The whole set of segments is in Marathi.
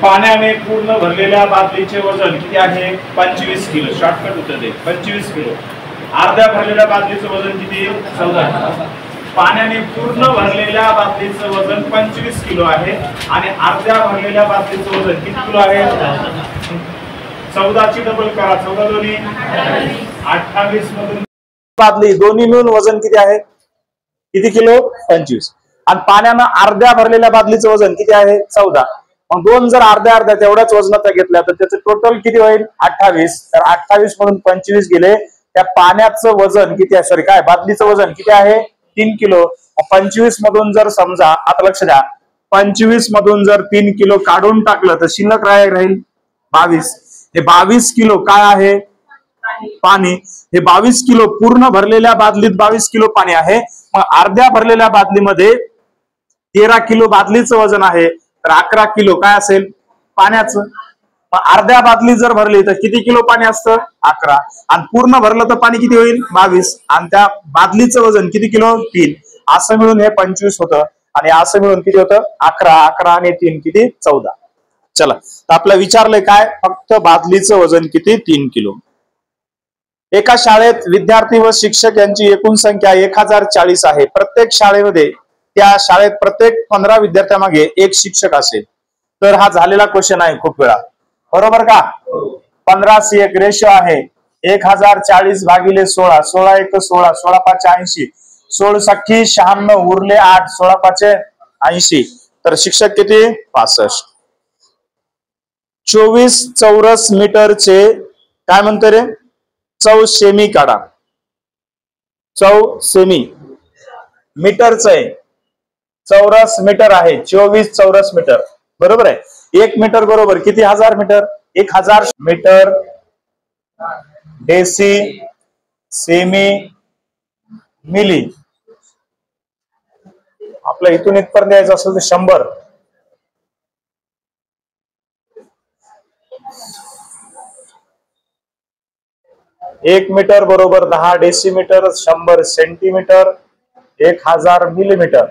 पाण्याने पूर्ण भरलेल्या बादलीचे वजन किती आहे? 25 किलो. शॉर्टकट उत्तर दे. 25 किलो. अर्ध्या भरलेल्या बादलीचं वजन किती? 14 किलो. पाण्याने पूर्ण भरलेल्या बादलीचं वजन 25 किलो आहे आणि अर्ध्या भरलेल्या बादलीचं वजन किती किलो आहे? 14 ची डबल करा. 14 दोन्ही 28 मधून बादली दोन्ही मिळून वजन किती आहे? किती किलो? 25. आणि पाण्यानं अर्ध्या भरलेल्या बादलीचं वजन किती आहे? 14. मग दोन जर अर्ध्या अर्ध्या तेवढ्याच वजनाचा घेतल्या तर त्याचं टोटल किती होईल? 28. तर 28 मधून 25 गेले. त्या पाण्याचं वजन किती आहे? सॉरी काय बादलीचं वजन किती आहे? 3 किलो. 25 मधून जर समजा, आता लक्ष द्या, 25 मधून जर 3 किलो काढून टाकलं तर शिल्लक राहील 22. हे 22 किलो काय आहे? पाणी. हे 22 किलो पूर्ण भरलेल्या बादलीत 22 किलो पाणी आहे. मग अर्ध्या भरलेल्या बादलीमध्ये 13 किलो बादलीचं वजन आहे, तर 11 किलो काय असेल? पाण्याचं. अर्ध्या बादली जर भरली तर किती किलो पाणी असतं? 11. आणि पूर्ण भरलं तर पाणी किती होईल? 22. आणि त्या बादलीचं वजन किती किलो? 3. असं मिळून हे 25 होतं आणि असं मिळून किती होतं? 11. 11 आणि 3 किती? 14. चला, तर आपलं विचारलंय काय? फक्त बादलीचं वजन किती? 3 किलो. एका शाळेत विद्यार्थी व शिक्षक यांची एकूण संख्या 1040 आहे. प्रत्येक शाळेमध्ये त्या शाळेत प्रत्येक 15 विद्यार्थ्यांमागे एक शिक्षक असेल. तर हा झालेला क्वेश्चन आहे खूप वेळा, बरोबर का? 15:1 रेशो आहे. 1040 भागिले 16. 16 1 16. 16 5 80. 16 साठी 96 उरले 8. 16 5 80. तर शिक्षक किती? 65. 24 चौरस मीटरचे काय म्हणते रे? चौ सेमी काढा. चौ सेमी मीटरच आहे. चौरस मीटर आहे. 24 चौरस मीटर बरोबर आहे. 1 मीटर बरोबर किती? 1000 metre. 1000 metre. Deci semi milli. आपल्या इथून इथपर्यंत यायचं असेल तर 100. एक मीटर बरोबर 10 डेसिमीटर. 100 सेंटीमीटर. 1000 मिलीमीटर.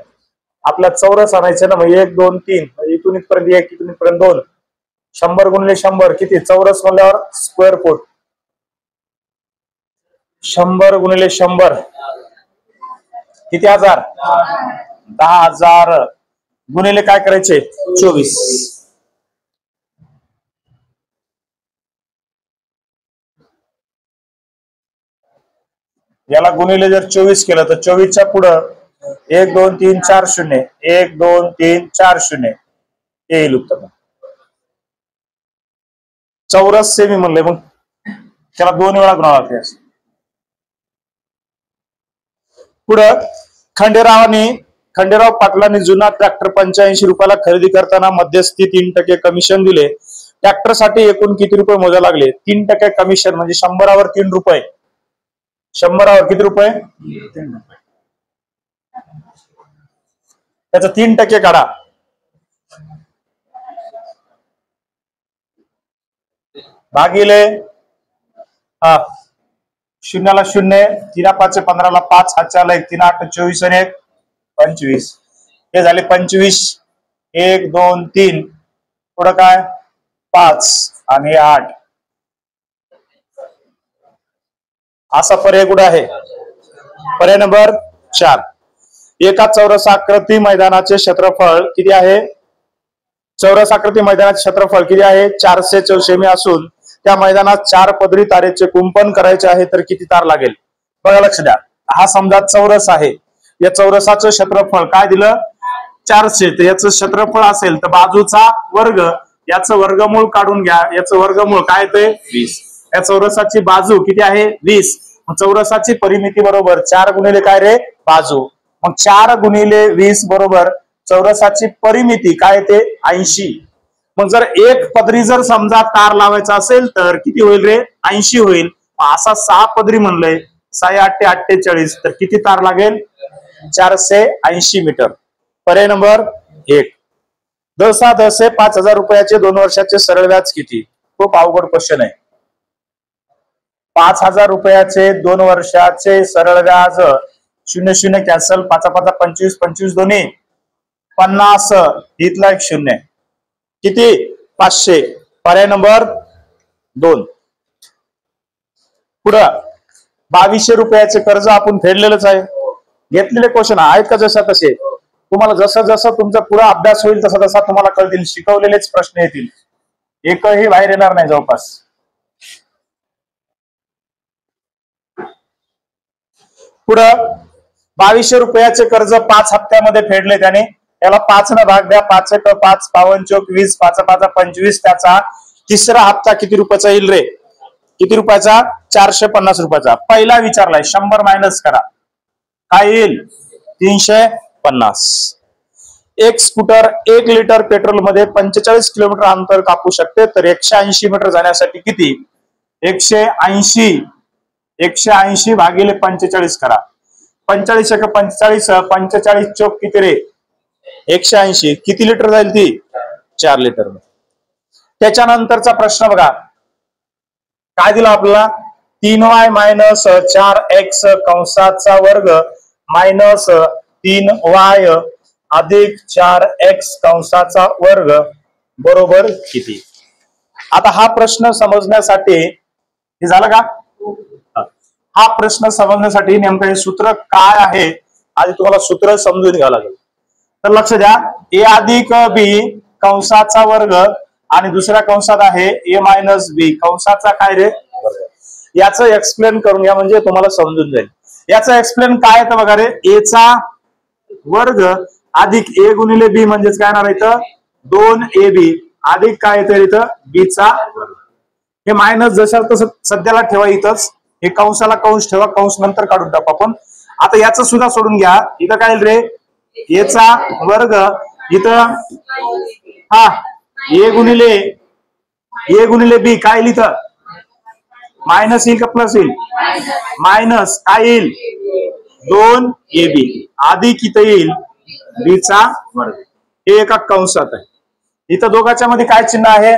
आपल्या चौरस आणायचं ना. मग 1 2 3 इथून इथपर्यंत 1, इथून इथपर्यंत 2. 100 गुणिले 100 किती? चौरस म्हणल्यावर स्क्वेअर फूट. 100 गुणिले 100 किती? 1000. 10,000 गुणिले काय करायचे? 24. याला गुणिले जर 24 केलं तर 24च्या पुढं 1 2 3 4 0. 1 2 3 4 0 येईल उत्तर. चौरस सेमी म्हणले, मग त्याला 2 वेळा गुणावं लागते. पुढं खंडेराव पाटलांनी जुना ट्रॅक्टर 85 रुपयाला खरेदी करताना मध्यस्थी 3% कमिशन दिले. ट्रॅक्टर साठी एकूण किती रुपये मोजा लागले? 3% कमिशन म्हणजे 100वर 3 रुपये. 100वर किती रुपये? 3 रुपये. त्याचा 3% काढा. भागिले 0 ला 0. 3 5 15 5 हात 1 3 8 24 आणि 1 25. हे झाले 25. 1 2 3 पुढं काय? 5 आणि 8. असा पर्याय कुठे आहे? पर्याय नंबर 4. एका चौरस आकृती मैदानाचे क्षेत्रफळ किती आहे? चौरस आकृती मैदानाचे क्षेत्रफळ किती आहे? 400 चौसेमी असून त्या मैदानात 4 पदरी तारेचे कुंपण करायचे आहे तर किती तार लागेल? बघा लक्ष द्या. हा समजा चौरस आहे. या चौरसाचं क्षेत्रफळ काय दिलं? 400. तर याचं क्षेत्रफळ असेल तर बाजूचा वर्ग, याचं वर्गमूळ काढून घ्या. याचं वर्गमूळ काय ते? 20. या चौरसाची बाजू किती आहे? 20. चौरसाची परिमिती बरोबर 4 गुणिले काय रे? बाजू. मग 4 गुणिले 20 बरोबर चौरसाची परिमिती काय ते? 80. मग जर एक पदरी जर समजा तार लावायचा असेल तर किती होईल रे? 80 होईल. असा 6 पदरी म्हणलंय. 6 8 48. तर किती तार लागेल? 480 मीटर. पर्याय नंबर 1. 10 5000 रुपयाचे 2 वर्षाचे सरळ व्याज किती? खूप अवघड क्वेश्चन आहे. 5000 रुपयाचे 2 वर्षाचे सरळ व्याज 0 0 कॅन्सल. 5 5 25 25 दोन्ही 50 इथला एक शून्य किती 500 पर्याय नंबर 2. पुढं 2200 रुपयाचे कर्ज आपण फेडलेलंच आहे. घेतलेले क्वेश्चन आहेत का जसं तसे. तुम्हाला जसं जसं तुमचा पुढे अभ्यास होईल तसा तसा तुम्हाला कळतील. शिकवलेलेच प्रश्न येतील. एकही बाहेर येणार नाही जवळपास. पुढं 2200 रुपयाचे कर्ज 5 हप्त्यामध्ये फेडले त्याने. त्याला 5 न भाग द्या. 5 × 5 5 × 20 5 × 5 25. त्याचा तिसरा हप्ता किती रुपयाचा येईल रे. किती रुपयाचा 450 रुपयाचा. पहिला विचारलाय 100 मायनस करा काय येईल 350. एक स्कूटर 1 लिटर पेट्रोल मध्ये 45 किलोमीटर अंतर कापू शकते तर 180 मीटर जाण्यासाठी किती 180 भागिले 45 करा. 45 × 45 45 चौक किती रे 180. किती लिटर जाईल ती 4 लिटर. त्याच्यानंतरचा प्रश्न बघा काय दिला आपल्याला 3y - 4x कंसाचा वर्ग मायनस 3y अधिक 4x कंसाचा वर्ग बरोबर किती. आता हा प्रश्न समजण्यासाठी हे झालं का. हा प्रश्न समजण्यासाठी नेमकं हे सूत्र काय आहे आधी तुम्हाला सूत्र समजून घ्यावं लागेल. तर लक्ष द्या a अधिक b कंसाचा वर्ग आणि दुसऱ्या कंसात आहे a - b कंसाचा काय रे वर्ग. याचं एक्सप्लेन करून घ्या म्हणजे तुम्हाला समजून जाईल. याचं एक्सप्लेन काय आहे तर बघा रे a चा वर्ग अधिक a गुणिले b म्हणजेच काय येणार इथं 2ab अधिक काय येतं इथं b चा वर्ग. हे मायनस जसं तसं सध्याला ठेवा इथंच. हे कंसाला कंस ठेवा. कंस नंतर काढून टाकू आपण. आता याचं सुद्धा सोडून घ्या. इथं काय रे a चा वर्ग इथं हा a गुणिले b काय येईल इथं मायनस येईल का प्लस येईल मायनस काय येईल 2ab अधिक इथं येईल b चा वर्ग. हे एका कंसात आहे. इथं दोघांच्या मध्ये काय चिन्ह आहे.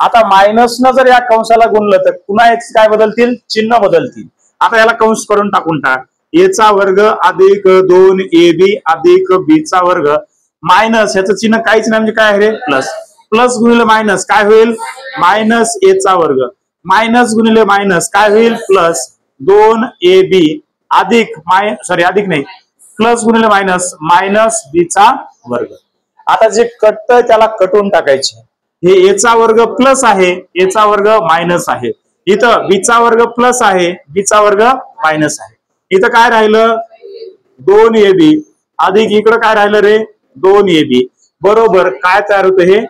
आता मायनस न जर या कंसाला गुणलं तर पुन्हा एक काय बदलतील चिन्ह बदलतील. आता याला कंस करून टाकून टाक. a चा वर्ग अधिक 2ab अधिक b चा वर्ग मायनस याचं चिन्ह काहीच नाही म्हणजे काय आहे रे प्लस. प्लस गुणिले मायनस काय होईल मायनस a चा वर्ग मायनस गुणिले मायनस काय होईल प्लस 2ab अधिक अधिक नाही प्लस गुणिले मायनस मायनस b चा वर्ग. आता जे कटतंय त्याला कटून टाकायचे. हे a चा वर्ग प्लस आहे a चा वर्ग मायनस आहे. इथं b चा वर्ग प्लस आहे b चा वर्ग मायनस आहे. इथं काय राहिलं 2ab अधिक इकडं काय राहिलं रे 2ab बरोबर काय तयार होतं हे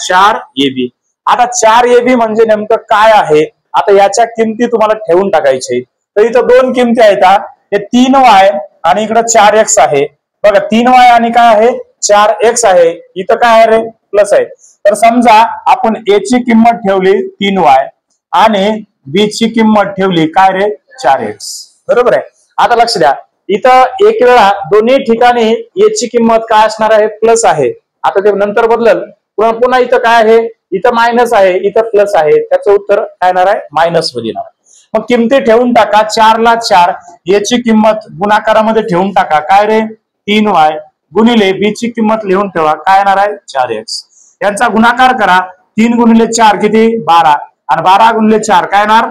4ab. आता 4ab म्हणजे नेमकं काय आहे. आता याच्या किमती तुम्हाला ठेवून टाकायचे. तर इथं दोन किमती आहेत. हे 3y आणि इकडं 4x आहे. बघा 3y आणि काय आहे 4x आहे. इथं काय आहे रे प्लस आहे. तर समजा आपण a ची किंमत ठेवली 3y आणि b ची किंमत ठेवली काय रे 4x बरोबर आहे. आता लक्ष द्या इथं एक वेळा दोन्ही ठिकाणी a ची किंमत काय असणार आहे प्लस आहे. आता ते नंतर बदलल पुन्हा इथं काय आहे इथं मायनस आहे इथं प्लस आहे. त्याचं उत्तर काय येणार आहे मायनस मध्ये येणार. मग किमती ठेवून टाका 4 ला 4 a ची किंमत गुणाकारामध्ये ठेवून टाका काय रे 3y गुणिले b ची किंमत लिहून ठेवा काय येणार आहे 4x. यांचा गुणाकार करा 3 गुणिले 4 किती 12 आणि 12 गुणिले 4 काय येणार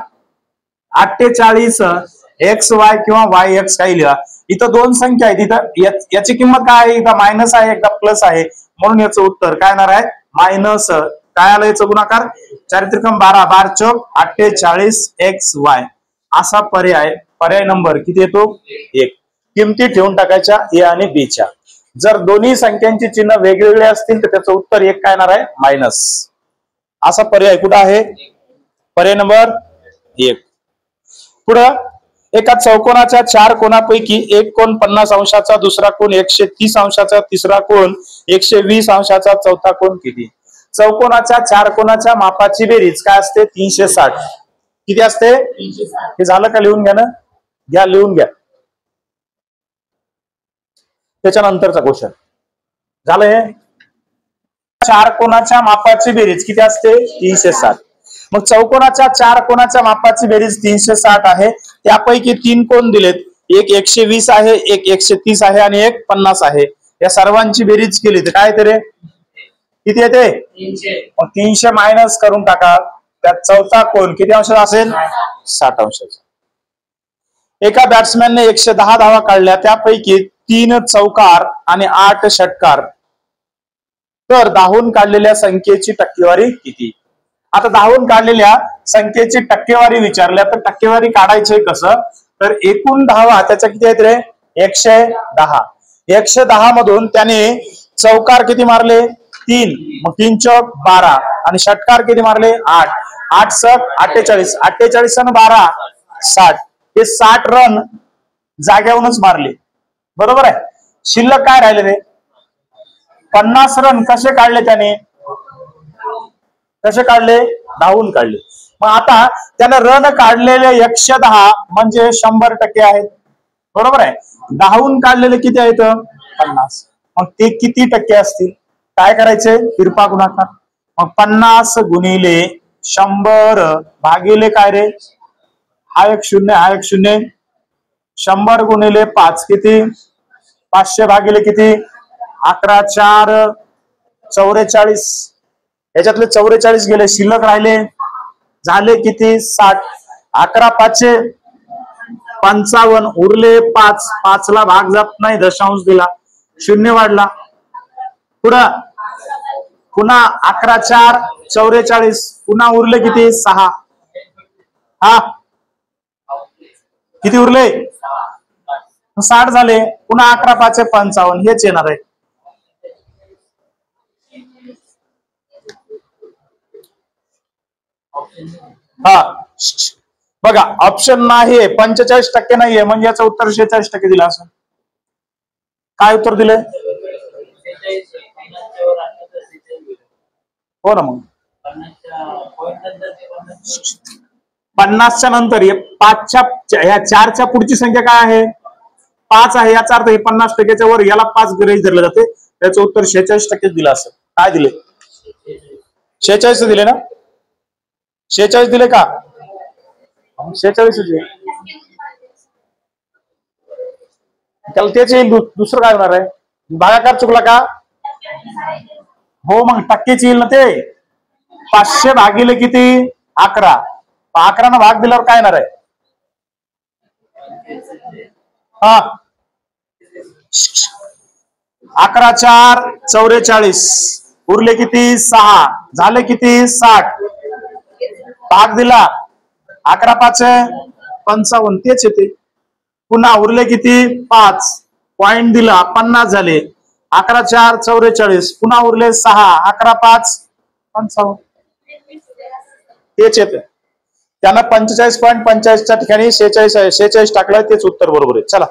48 xy किंवा yx काही लिहा. इथं दोन संख्या आहेत. इथं याची किंमत काय आहे एकदा मायनस आहे एकदा प्लस आहे म्हणून याचं उत्तर काय येणार आहे मायनस काय आलं याचं गुणाकार 4 त्रिकम 12 12 चौक 48 xy असा पर्याय नंबर किती येतो 1. किमती ठेवून टाकायच्या a आणि b च्या. जर दोन्ही संख्यांची चिन्ह वेगवेगळे असतील तर त्याचं उत्तर 1 काय येणार आहे मायनस. असा पर्याय कुठं आहे पर्याय नंबर 1. पुढं एका चौकोनाच्या 4 कोणापैकी एक कोण 50 अंशाचा दुसरा कोण 130 अंशाचा तिसरा कोण 120 अंशाचा चौथा कोण किती. चौकोनाच्या 4 कोणाच्या मापाची बेरीज काय असते 360. किती असते 360. हे झालं का लिहून घ्या ना घ्या लिहून घ्या. त्याच्यानंतरचा क्वेश्चन झालं. हे 4 कोणाच्या मापाची बेरीज किती असते 360. मग चौकोनाच्या 4 कोणाच्या मापाची बेरीज 360 आहे. त्यापैकी 3 कोण दिलेत एक 120 आहे एक 130 आहे आणि एक 50 आहे. या सर्वांची बेरीज केली तर काय येते रे? किती येते? 300. मग 300 मायनस करून टाका. त्यात चौथा कोण किती अंशाचा असेल? 60 अंशाचा. एका बॅट्समॅनने 110 धावा काढल्या, त्यापैकी 3 चौकार आणि 8 षटकार, तर धावून काढलेल्या संख्येची टक्केवारी किती? आता धावून काढलेल्या संख्येची टक्केवारी विचारल्या तर टक्केवारी काढायची कसं? तर एकूण धावा त्याच्या किती आहेत रे? 110. 110 मधून त्याने चौकार किती मारले? 3. मग 3 चौक 12 आणि षटकार किती मारले? 8. 8 चौक 48. 48 आणि 12 60. हे 60 रन जाग्यावरूनच मारले. बरोबर आहे. शिल्लक काय राहिले रे? 50 रन कसे काढले त्याने? कसे काढले? धावून काढले. मग आता त्याने रन काढलेले 110 म्हणजे 100% आहेत. बरोबर आहे. धावून काढलेले किती आहेत? 50. मग ते किती टक्के असतील? काय करायचे? तिरपा गुणाकार. मग 50 गुणिले 100 भागिले काय रे? हा एक शून्य, हा एक शून्य. 100 गुणिले 5 किती? 500 भागिले किती? 11 4 44. याच्यातले 44 गेले, शिल्लक राहिले झाले किती? 60. 11 5 55 उरले 5. 5 ला भाग जात नाही, दशांश दिला, शून्य वाढला. पुढं पुन्हा 11 4 44. पुन्हा उरले किती? 6. हा किती उरले? 60 झाले. पुन्हा 11 5 55. हेच येणार आहे. हा बघा, ऑप्शन नाही, 45% नाहीये, म्हणजे याचं उत्तर 46% दिलं असं. काय उत्तर दिले? हो ना. मग 50च्या नंतर 5च्या ह्या 4च्या पुढची संख्या काय आहे? 5 आहे. याचा अर्थ हे 50%च्या वर याला 5 गृहीत धरले जाते. त्याचं उत्तर 46% दिलं असं. काय दिले? 46 दिले ना? 46 दिले का? 46 दिले. त्याला तेच येईल. दुसरं काय होणार आहे? भागाकार चुकला का? हो, मग टक्केच येईल ना ते. 500 भागिले किती? 11. 11 ना भाग दिल्यावर काय येणार आहे? हा 11 4 44. उरले किती? 6. झाले किती? 60. भाग दिला 11 5 55. तेच येते. पुन्हा उरले किती? 5. पॉइंट दिला 50 झाले. 11 4 44. पुन्हा उरले 6. 11 5 55. तेच येते. त्यानं 45.45च्या ठिकाणी 46 टाकलाय. तेच उत्तर बरोबर आहे. चला,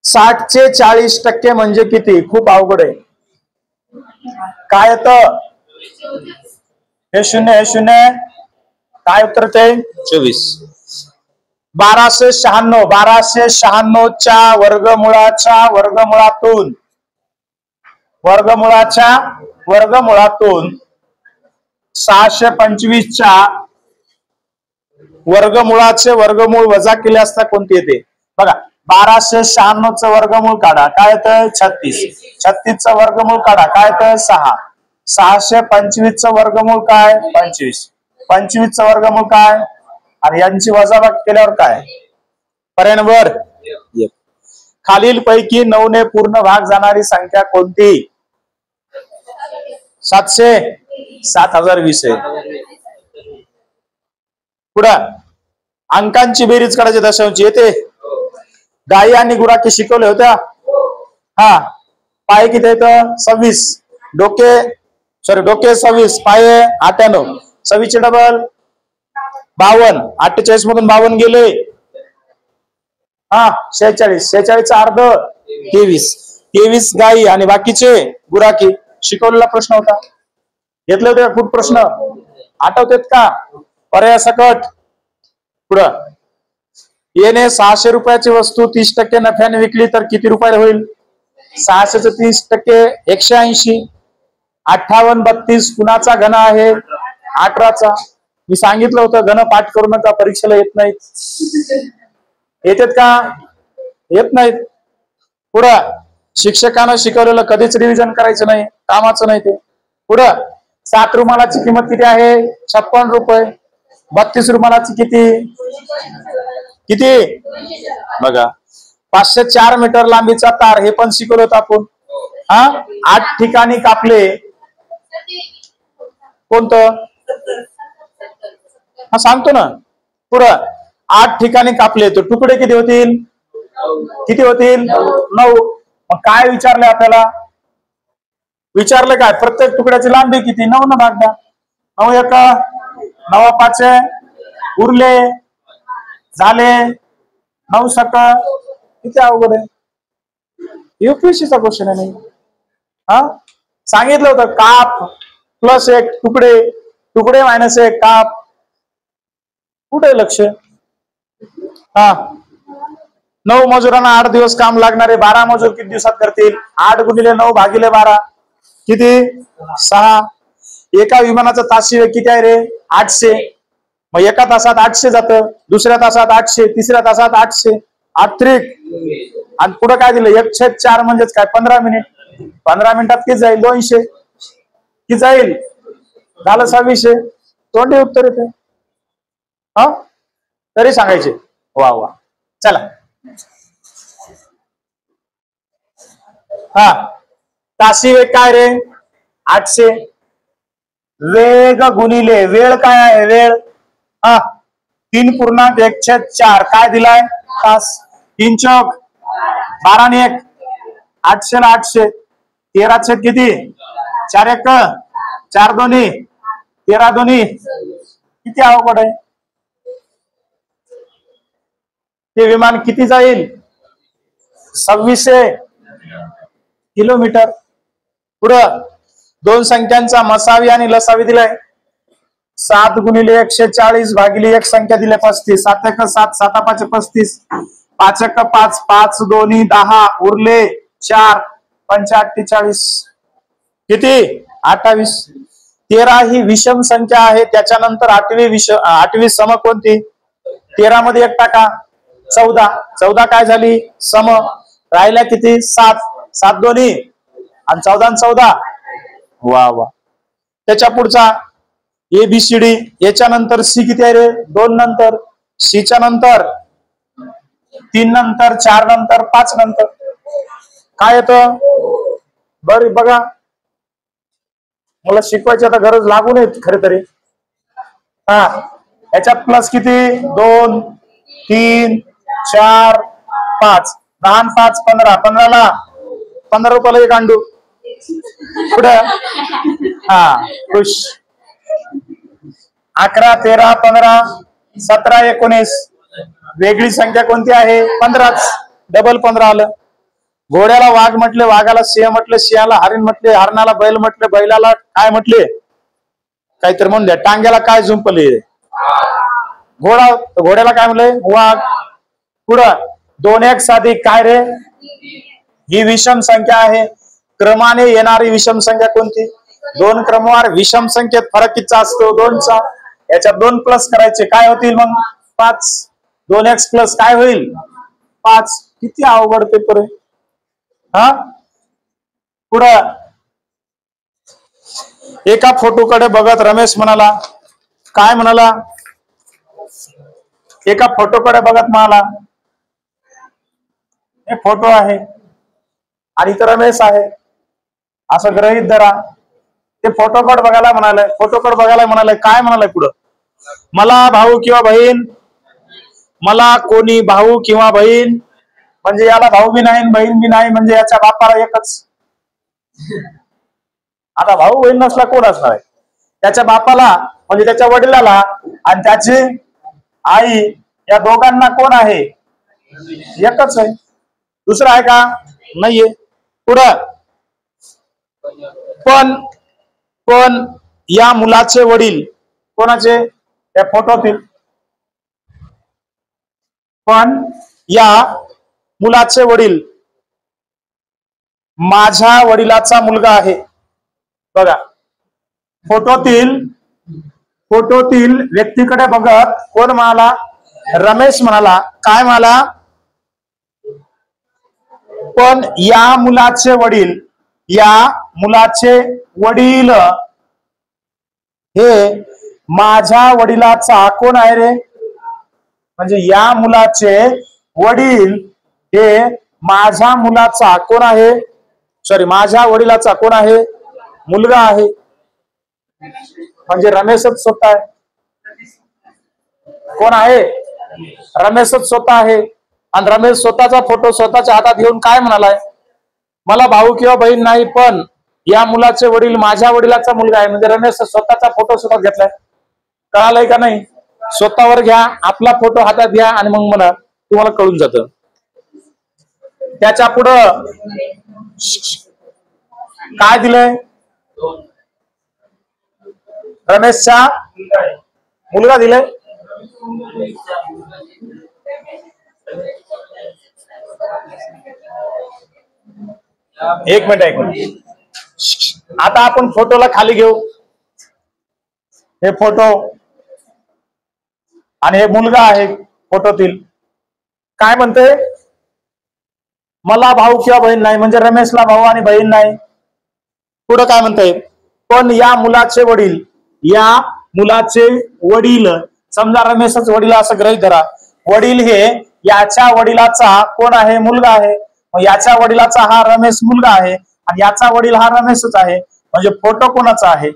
60चे 40% म्हणजे किती? खूप अवघड आहे. काय येतं? हे शून्य, हे शून्य. काय उत्तर ते? 24. 1296. 1296च्या वर्गमुळातून 625च्या वर्गमुळाचे वर्गमूळ वजा केले असता कोणते येते? बघा, 1296चं वर्गमूळ काढा. काय येतं? 36. 36चं वर्गमूळ काढा. काय येतं? 6. 625चं वर्गमूळ काय? 25. 25चं वर्गमूळ काय? आणि यांची वजाबाकी केल्यावर काय? पर्यायांवर खालील पैकी 9 ने पूर्ण भाग जाणारी संख्या कोणती? 700. 7020 आहे. पुढं अंकांची बेरीज काढायची दशांची येते. गायी आणि गुराखी शिकवले होत्या. हा, पाय किती येतं? 26. डोके 26. पाये 98. 26 डबल 52. 48 मधून 52 गेले. हा 46. 46चा अर्ध 23. 23 गायी आणि बाकीचे गुराखी. शिकवलेला प्रश्न होता. घेतले होते का खूप प्रश्न? आठवतेत का? पर्याय सकट. पुढं येणे 600 रुपयाची वस्तू 30% नफ्याने विकली तर किती रुपये होईल? 600चं 30% 180. 58 32 कुणाचा घन आहे? 18चा. मी सांगितलं होतं घन पाठ करू नका, परीक्षेला येत नाहीत. येतात का? येत नाहीत. पुढं शिक्षकानं शिकवलेलं कधीच रिव्हिजन करायचं नाही, कामाचं नाही ते. पुढं 7 रुमालाची किंमत किती आहे? 56 रुपये. 32 रुमालाची किती? किती? बघा, 504 मीटर लांबीचा तार, हे पण शिकवलं होतं आपण. 8 ठिकाणी कापले. कोणतं? सांगतो ना. पुढं 8 ठिकाणी कापले तर तुकडे किती होतील? किती होतील? 9. मग काय विचारले आपल्याला? विचारलं काय? प्रत्येक तुकड्याची लांबी किती? 9 न भाग द्या. 9 1 9 5 उरले झाले 9 7. किती अवघड आहे. युपीएससीचा क्वेश्चन आहे. नाही सांगितलं होतं काप +1 तुकडे, तुकडे -1 काप. कुठे लक्ष? 9 मजुरांना 8 दिवस काम लागणारे 12 मजूर किती दिवसात करतील? 8 × 9 / 12 किती? 6. एका विमानाचा ताशी वेग किती आहे रे? 800. मग एका तासात 800 जातं, दुसऱ्या तासात 800, तिसऱ्या तासात 800. 8 आणि पुढे काय दिलं? 1/4 म्हणजेच काय? 15 मिनिट. 15 मिनिटात किती जाईल? 200. किती जाईल? झालं 2600. तोंडी उत्तर येते. तरी सांगायचे. वा वा. चला, ताशी वेग काय रे? 800. वेग गुणिले वेळ काय आहे? वेळ 3.1/4 काय दिलाय? तास. 3 चौक 12 आणि 1 800 ला 800. 13 किती? 4 1 4 दोन्ही 13 दोन्ही. किती अवघड आहे. ते विमान किती जाईल? 2600 किलोमीटर. पुढं 2 संख्यांचा मसावी आणि लसावी दिलाय. 7 × 140 / 1 संख्या दिल्या 35. 7 1 7 7 5 35. 5 1 5 5 दोन्ही 10 उरले 4 5 48. किती? 28. 13 ही विषम संख्या आहे. त्याच्यानंतर 8वी सम कोणती? 13 मध्ये 1 टाका. 14. 14 काय झाली? सम. राहिल्या किती? 7. 7 दोन्ही आणि 14 आणि 14. वा वा. त्याच्या पुढचा ABCD. याच्या नंतर C किती आहे रे? 2 नंतर. C च्या नंतर 3 नंतर 4 नंतर 5 नंतर काय येतं? बरं बघा, मला शिकवायची आता गरज लागू नये खरे तरी. याच्यात प्लस किती? 2 3 4 5. 10 5 15. 15 ला 15 रुपयाला 1 अंडू. पुढे खुश. 11 13 15 17 19. वेगळी संख्या कोणती आहे? 15च. डबल 15 आलं. घोड्याला वाघ म्हटले, वाघाला सिंह म्हटले, सिंहाला हरिण म्हटले, हरणाला बैल म्हटले, बैलाला काय म्हटले? काहीतरी म्हणून द्या. टांग्याला काय झुंपले? घोडा. घोड्याला काय म्हणले? वाघ. पुढं 2 1 साधिक काय रे? ही विषम संख्या आहे. क्रमाने येणारी विषम संख्या कोणती? 2 क्रमवार विषम संख्येत फरक कितीचा असतो? 2चा. याच्यात 2 प्लस करायचे काय होतील मग? 5. 2x प्लस काय होईल? 5. किती अवघड पेपर आहे. पुढं एका फोटोकडे बघत रमेश म्हणाला. काय म्हणाला? एका फोटोकडे बघत म्हणाला, हे फोटो आहे आणि इथं रमेश आहे असं गृहीत धरा. ते फोटोकडे बघायला म्हणाले. फोटोकडे बघायला म्हणाले. काय म्हणाले पुढं? मला भाऊ किंवा बहीण, मला कोणी भाऊ किंवा बहीण, म्हणजे याला भाऊ बी नाही बहीण बी नाही, म्हणजे याच्या बापाला एकच. आता भाऊ बहीण नसला कोण असणार आहे? त्याच्या बापाला म्हणजे त्याच्या वडिलाला आणि त्याची आई, या दोघांना कोण आहे? एकच आहे. दुसरा आहे का? नाहीये. पुढं पण या मुलाचे वडील कोणाचे? या फोटोतील. पण या मुलाचे वडील माझ्या वडिलाचा मुलगा आहे. बघा, फोटोतील व्यक्तीकडे बघत कोण म्हणाला? रमेश म्हणाला. काय म्हणाला? पण या मुलाचे वडील हे माझ्या वडिलाचा कोण आहे रे? म्हणजे या मुलाचे वडील हे माझ्या मुलाचा कोण आहे? माझ्या वडिलाचा कोण आहे? मुलगा आहे. म्हणजे रमेशच स्वतः आहे. कोण आहे? रमेशच स्वतः आहे. आणि रमेश स्वतःचा फोटो स्वतःच्या हातात घेऊन काय म्हणालाय? मला भाऊ किंवा बहीण नाही, पण या मुलाचे वडील माझ्या वडिलाचा मुलगा आहे. म्हणजे रमेश स्वतःचा फोटो स्वतः घेतलाय. कळालंय का नाही? स्वतःवर घ्या, आपला फोटो हातात घ्या आणि मग म्हणा, तुम्हाला कळून जातं. त्याच्या पुढं काय दिलंय? रमेशचा मुलगा दिलाय. एक मिनिट. आता आपण फोटोला खाली घेऊ. हे फोटो आणि हे मुलगा आहे फोटोतील. काय म्हणते? मला भाऊ किंवा बहीण नाही, म्हणजे रमेशला भाऊ आणि बहीण नाही. पुढं काय म्हणते? पण या मुलाचे वडील समजा रमेशच वडील असं गृहीत धरा. वडील हे याच्या वडिलाचा कोण आहे? मुलगा आहे. मग याच्या वडिलाचा हा रमेश मुलगा आहे आणि याचा वडील हा रमेशच आहे. म्हणजे फोटो कोणाचा आहे?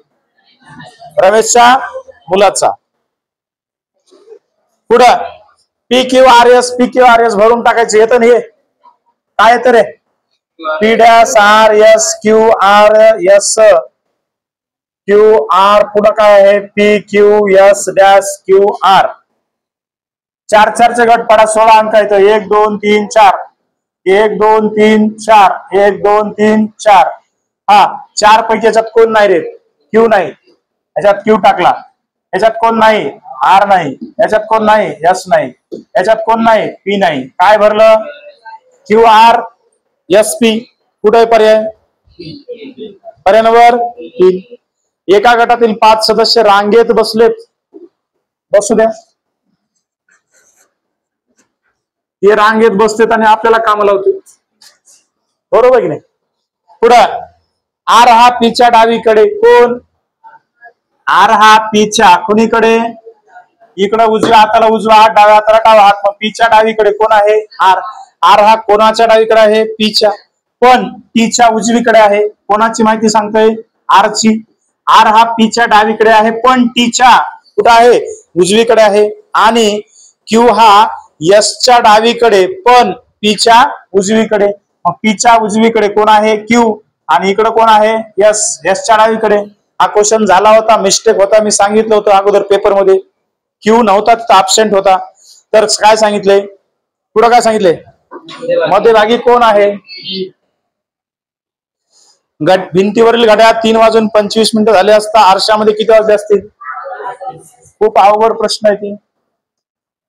रमेशच्या मुलाचा. पुढं PQRS भरून टाकायचे. येतं ना हे? काय येतं रे? P'(RS'(QR')S QR. पुढं काय आहे? PQS'(QR). 4 गट पाडा. 16 अंक येतं. 1 2 3 4 1 2 3 4 1 2 3 4. हा 4 पैकी याच्यात कोण नाही रे? Q नाही. याच्यात Q टाकला. याच्यात कोण नाही? R नाही. याच्यात कोण नाही? S नाही. याच्यात कोण नाही? P नाही. काय भरलं? QRSP. कुठे पर्याय? पर्याय नंबर 3. एका गटातील 5 सदस्य रांगेत बसलेत. बसू द्या. हे रांगेत बसतेत आणि आपल्याला कामाला लावते. बरोबर की नाही? पुढं R हा Pच्या डावीकडे. कोण? R हा Pच्या कुणीकडे? इकडे उजव्या हाताला उजवा हात, डाव्या हाताला डावा हात. मग Pच्या डावीकडे कोण आहे? R. R हा कोणाच्या डावीकडे आहे? Pच्या. पण Pच्या उजवीकडे आहे. कोणाची माहिती सांगतोय? R ची. R हा Pच्या डावीकडे आहे, पण Tच्या कुठे आहे? उजवीकडे आहे. आणि Q हा Sच्या डावीकडे, पण Pच्या उजवीकडे. मग Pच्या उजवीकडे कोण आहे? Q. आणि इकडे कोण आहे? S. Sच्या डावीकडे. हा क्वेश्चन झाला होता, मिस्टेक होता. मी सांगितलं होतं अगोदर पेपर मध्ये. Q नव्हता, तिथं ऍबसेंट होता. तर काय सांगितलंय? पुढे काय सांगितलंय? मध्यभागी कोण आहे? भिंतीवरील घड्याळ 3:25 झाले असता आरशामध्ये किती वाजले असतील? खूप अवघड प्रश्न आहे ती.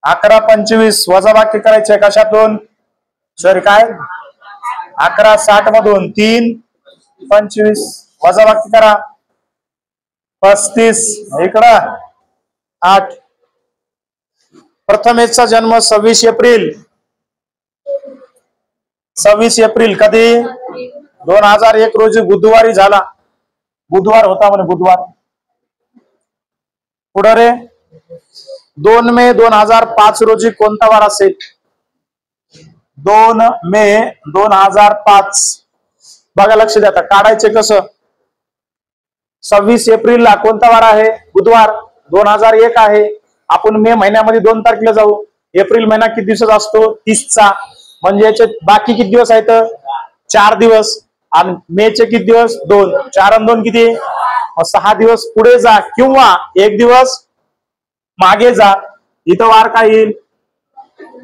11:25 वजाबाकी करायचे कशातून? सॉरी काय? 11:60 मधून 3:25 वजाबाकी करा. 35 इकडं 8. प्रथमेशचा जन्म 26 एप्रिल. 26 एप्रिल कधी? 2001 रोजी बुधवारी झाला. बुधवार होता म्हणे, बुधवार. पुढे रे 2 मे 2005 रोजी कोणता वार असेल? 2 मे 2005. बघा, लक्ष द्या. काढायचे कसं? 26 एप्रिलला कोणता वार आहे? बुधवार. 2001 आहे. आपण मे महिन्यामध्ये 2 तारखेला जाऊ. एप्रिल महिना किती दिवसाचा असतो? 30चा. म्हणजे याचे बाकी किती दिवस आहेत? 4 दिवस. आणि मेचे किती दिवस? 2. 4 आणि 2 किती? 6 दिवस पुढे जा किंवा 1 दिवस मागे जा. इथं वार काय येईल?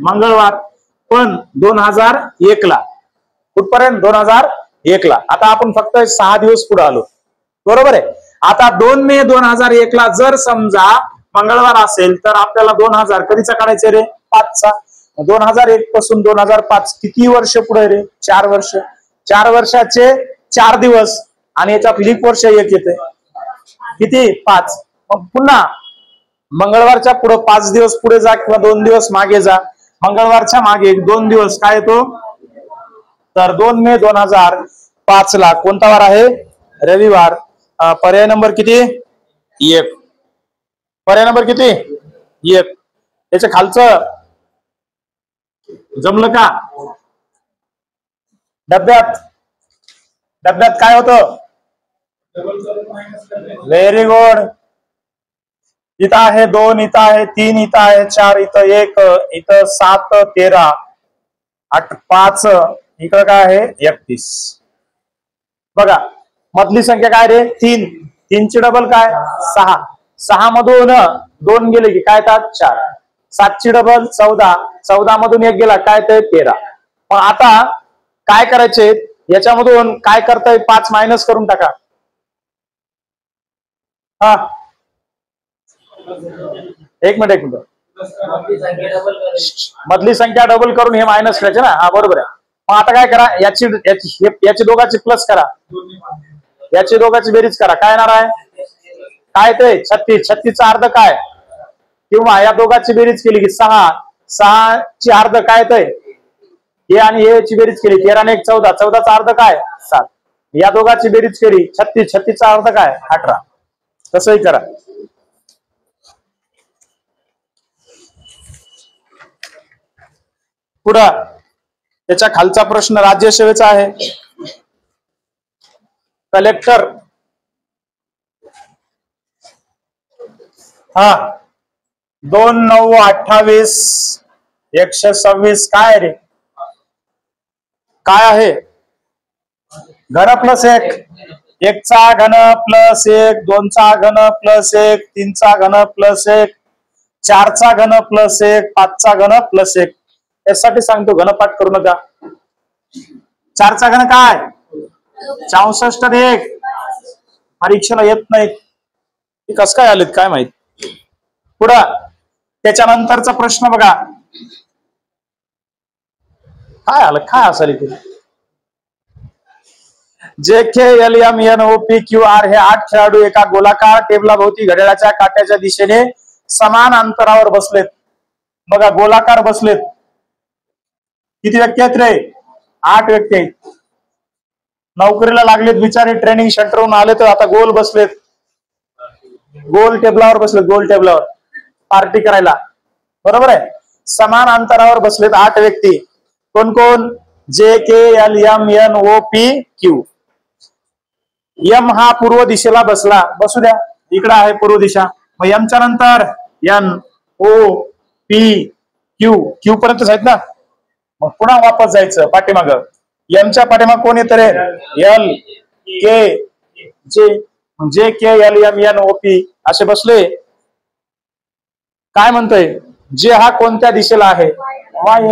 मंगळवार. पण 2001 ला. कुठपर्यंत? 2001 ला. आता आपण फक्त 6 दिवस पुढे आलो. बरोबर आहे. आता 2 मे 2001 ला जर समजा मंगळवार असेल तर आपल्याला 2000 कधीचा काढायचा रे? 5चा. 2001 पासून 2005 किती वर्ष पुढे रे? 4 वर्ष. 4 वर्षाचे 4 दिवस आणि याच्यात लीप वर्ष 1 येते. किती? 5. मग पुन्हा मंगळवारच्या पुढे 5 दिवस पुढे जा किंवा 2 दिवस मागे जा. मंगळवारच्या मागे 2 दिवस काय येतो? तर 2 मे 2005 ला कोणता वार आहे? रविवार. पर्याय नंबर किती? 1. पर्याय नंबर किती? 1. त्याच्या खालचं जमलं का? डब्यात काय होतं? Very good. इथं आहे 2, इथं आहे 3, इथं आहे 4, इथं 1, इथं 7, 13, 8, 5, इकडं काय आहे? 31. बघा मधली संख्या काय रे? 3. 3 ची डबल काय? 6. 6 मधून 2 गेले की काय येतात? 4. 7 ची डबल 14. 14 मधून 1 गेला काय ते? 13. मग आता काय करायचे? याच्यामधून काय करताय? 5 मायनस करून टाका. हा, एक मिनिट. मधली संख्या डबल करून हे मायनस करायचे ना. हा बरोबर आहे. मग आता काय करा? याची दोघांची प्लस करा, याची दोघांची बेरीज करा. काय येणार आहे? काय ते? 36. 36 चा अर्ध काय? किंवा या दोघांची बेरीज केली की 6. 6 ची अर्ध काय ते? हे आणि हे ची बेरीज केली 13 आणि 1 14. 14 चा अर्ध काय? 7. या दोघांची बेरीज केली 36. 36 चा अर्ध काय? 18. तसंही करा. पुढं त्याच्या खालचा प्रश्न राज्यसेवेचा आहे. कलेक्टर. हा, 2 9 28 126 काय रे? काय आहे? घन प्लस 1. 1 चा घन प्लस 1, 2 चा घन प्लस 1, 3 चा घन प्लस 1, 4 चा घन प्लस 1, 5 चा घन प्लस 1. यासाठी सांगतो घनपाठ करू नका. 4 चा घन काय? 64 आणि 1 परीक्षेला येत नाहीत. कसं काय आलेत काय माहित. पुढं त्याच्यानंतरचा प्रश्न बघा. काय आलं? काय असेल इथे? JKLMNOPQR हे 8 खेळाडू एका गोलाकार टेबलाभोवती घड्याळाच्या काट्याच्या दिशेने समान अंतरावर बसलेत. बघा गोलाकार बसलेत. किती व्यक्ती आहेत रे? 8 व्यक्ती आहेत. नोकरीला लागलेत बिचारे, ट्रेनिंग सेंटरहून आले तर आता गोल बसलेत. गोल टेबलावर बसलेत. गोल टेबलावर पार्टी करायला. बरोबर आहे. समान अंतरावर बसलेत 8 व्यक्ती. कोण कोण? JKLMNOPQ. M हा पूर्व दिशेला बसला. बसू द्या, इकडे आहे पूर्व दिशा. मग M च्या नंतर NOPQ. Q पर्यंतच आहेत ना. मग पुन्हा वापस जायचं पाठीमाग. M च्या पाठीमाग कोण येतं रे? JKLMNOP असे बसले. काय म्हणतोय? जे हा कोणत्या दिशेला आहे? वाय.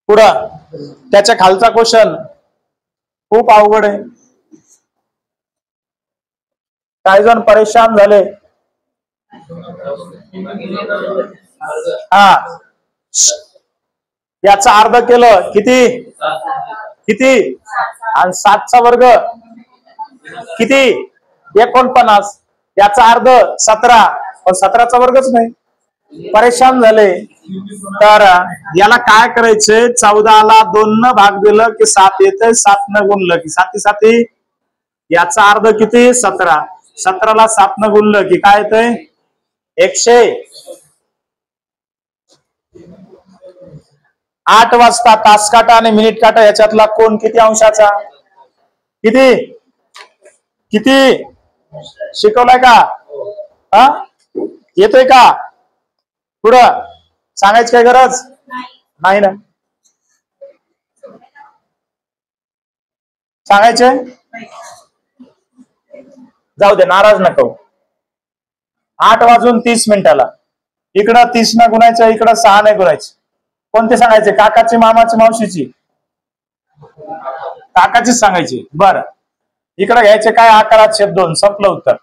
पुढं त्याच्या खालचा क्वेश्चन खूप अवघड आहे. काही जण परेशान झाले. हा, याचा अर्ध केलं किती? किती? आणि 7 चा वर्ग किती? 49. याचा अर्ध 17, पण 17 चा वर्गच नाही. परेशान झाले. तर याला काय करायचंय? 14 ला 2 न भाग दिलं की 7 येते. 7 न गुणलं की 7 7. याचा अर्ध किती? 17. 17 ला 7 न गुणलं की काय येतंय? 100. 8 वाजता तास काटा आणि मिनिट काटा याच्यातला कोण किती अंशाचा? किती? किती शिकवलाय का? हा, येतोय का? पुढं सांगायची काय गरज नाही ना. सांगायचे? जाऊ दे, नाराज नको. 8 वाजून 30 मिनिटाला इकडं 30 न गुणायचं, इकडं 6 नाही गुणायचं. कोणते सांगायचे? काकाची, मामाची, मावशीची? काकाचीच सांगायची. बरं, इकडे घ्यायचे काय? 11/2. संपलं उत्तर.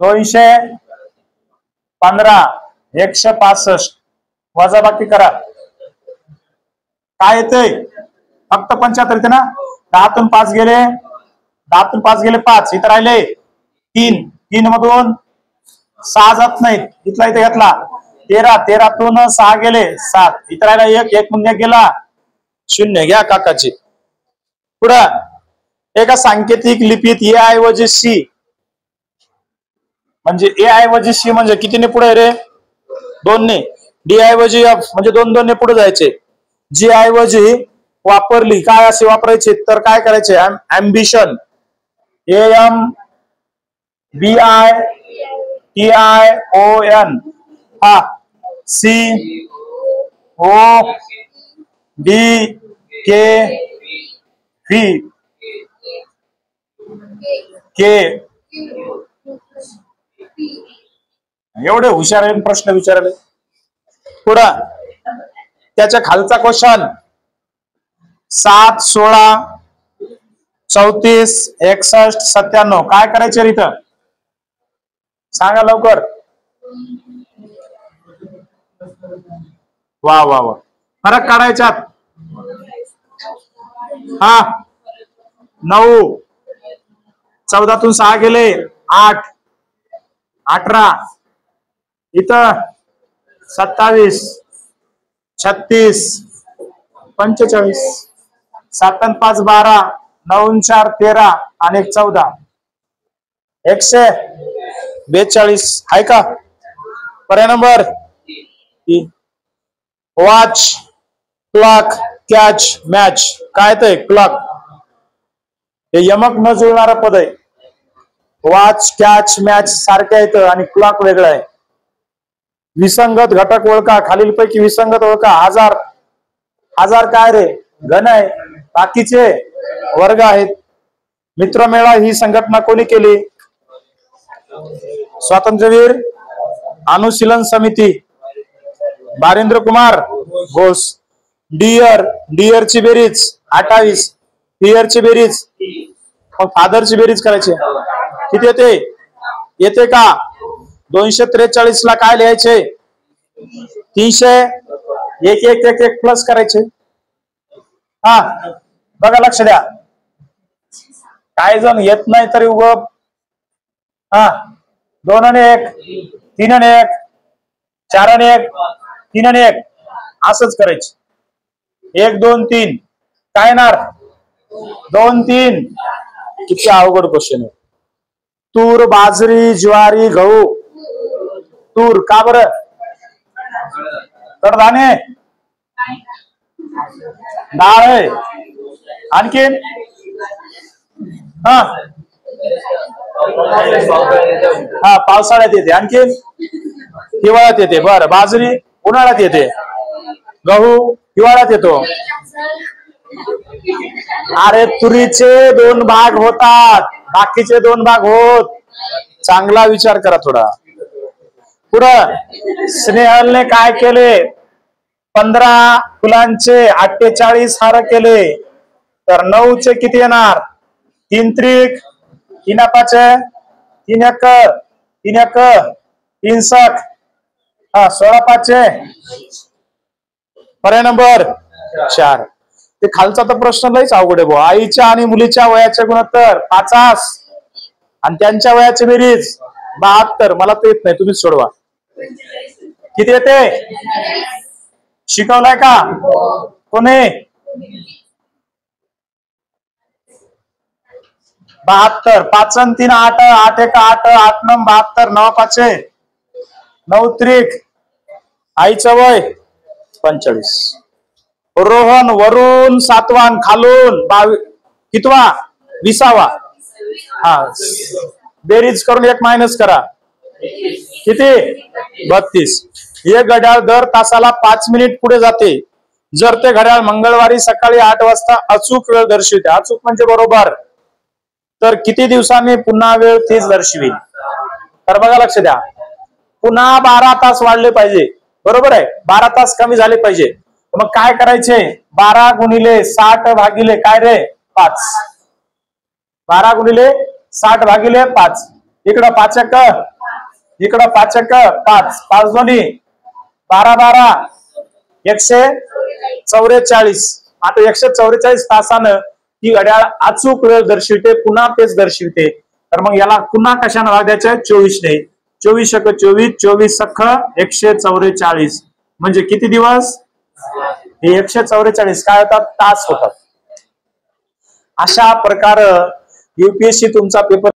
215 165 वजा बाकी करा. काय येते? फक्त 75 येते ना. 10 तून 5 गेले, 10 तून 5 गेले 5. इथं राहिले 3. 3 मधून 6 जात नाहीत. इथला इथे घेतला 13, 13तून 6 गेले 7, इथं राहिला 1, 1 म्हणजे गेला 0. घ्या काकाची. पुढं एका सांकेतिक लिपीत ए ऐवजी सी, म्हणजे ए ऐवजी सी म्हणजे कितीने पुढे रे? 2 ने. डी ऐवजी एफ म्हणजे 2 ने पुढे जायचे. जी ऐवजी वापरली काय असे वापरायचे तर काय करायचे? अम्बिशन, AMBITION, हा CODKV. एवढे हुशार आहे प्रश्न विचारले. पुढं त्याच्या खालचा क्वेश्चन 7, 16, 34, 61, 97 काय करायचे इथं? सांगा लवकर. वा वा वा, फरक काढायच्यात. हा 9, 14तून 6 गेले 8, 18, इथं 27, 36, 45, 7 आणि 5 12, 9 आणि 4 13 आणि 1 14, 142 आहे का? पर्याय number 3. Watch, clock, catch, match काय ते? क्लॉक. हे यमक न जुळणारा पद आहे. वॉच, कॅच, मॅच सारखे आहेत आणि क्लॉक वेगळा आहे. विसंगत घटक ओळखा. खालीलपैकी विसंगत ओळखा. हजार, हजार काय रे? घन आहे. बाकीचे वर्ग आहेत. मित्रमेळा ही संघटना कोणी केली? स्वातंत्र्यवीर अनुशीलन समिती, बारिंद्र कुमार घोष. डिअर, डिअरची बेरीज 28, डिअरची बेरीज, मग फादरची बेरीज करायची. किती येते? येते का? 243 ला काय लिहायचे? 300, 1 1 1 1 प्लस करायचे. हा बघा लक्ष द्या. काय जण येत नाही तरी उग 2 आणि 1, 3 आणि 1, 4 आणि 1, 3 आणि 1 असंच करायचे. 1 2 3 काय येणार? 2 3. किती अवघड क्वेश्चन आहे. तूर, बाजरी, ज्वारी, गहू. तूर का बरं? कडधान्य, डाळ आहे. आणखीन हा पावसाळ्यात येते. आणखीन हिवाळ्यात येते. बरं, बाजरी उन्हाळ्यात येते. गहू हिवाळ्यात येतो. अरे तुरीचे 2 भाग होतात, बाकीचे 2 भाग होत. चांगला विचार करा थोडा. पुढं स्नेहलने काय केले? 15 फुलांचे 48 हार केले. तर 9चे किती येणार? 3 त्रिक, 3 5, 3 1, 3 1, 3 7, 16 5. पर्याय नंबर 4. ते खालचा तर प्रश्न लईच अवघड आहे भाऊ. आईच्या आणि मुलीच्या वयाचे गुणोत्तर 50 आणि त्यांच्या वयाची बेरीज 72. मला तर येत नाही, तुम्हीच सोडवा. किती येते? शिकवलाय का कोणी? 72. 5 आणि 3 8, 8 1 8, 8 9 72, 9 5 9 त्रिक. आईचं वय 45. रोहन वरून 7वा, खालून 22, कितवा? 20वा. हा बेरीज करून 1 मायनस करा. किती? 32. हे घड्याळ दर तासाला 5 मिनिट पुढे जाते. जर ते घड्याळ मंगळवारी सकाळी 8 वाजता अचूक वेळ दर्शविते, अचूक म्हणजे बरोबर, तर किती दिवसांनी पुन्हा वेळ तेच दर्शवेल? तर बघा लक्ष द्या. पुन्हा 12 तास वाढले पाहिजे. बरोबर आहे. 12 तास कमी झाले पाहिजे. मग काय करायचे? 12 गुणिले 60 भागिले काय रे? 5. 12 गुणिले 60 भागिले 5. इकडं 5 1, इकडं 5 1 5, 5 दोन्ही 12 12, 144. आता 144 तासानं ही घड्याळ अचूक वेळ दर्शविते, पुन्हा तेच दर्शविते. तर मग याला पुन्हा कशाने भाग द्यायचं? 24 ने. 24 × 24 24 सख 144 म्हणजे किती दिवस? हे 144 काय होतात? तास होतात. अशा प्रकारे UPSC तुमचा पेपर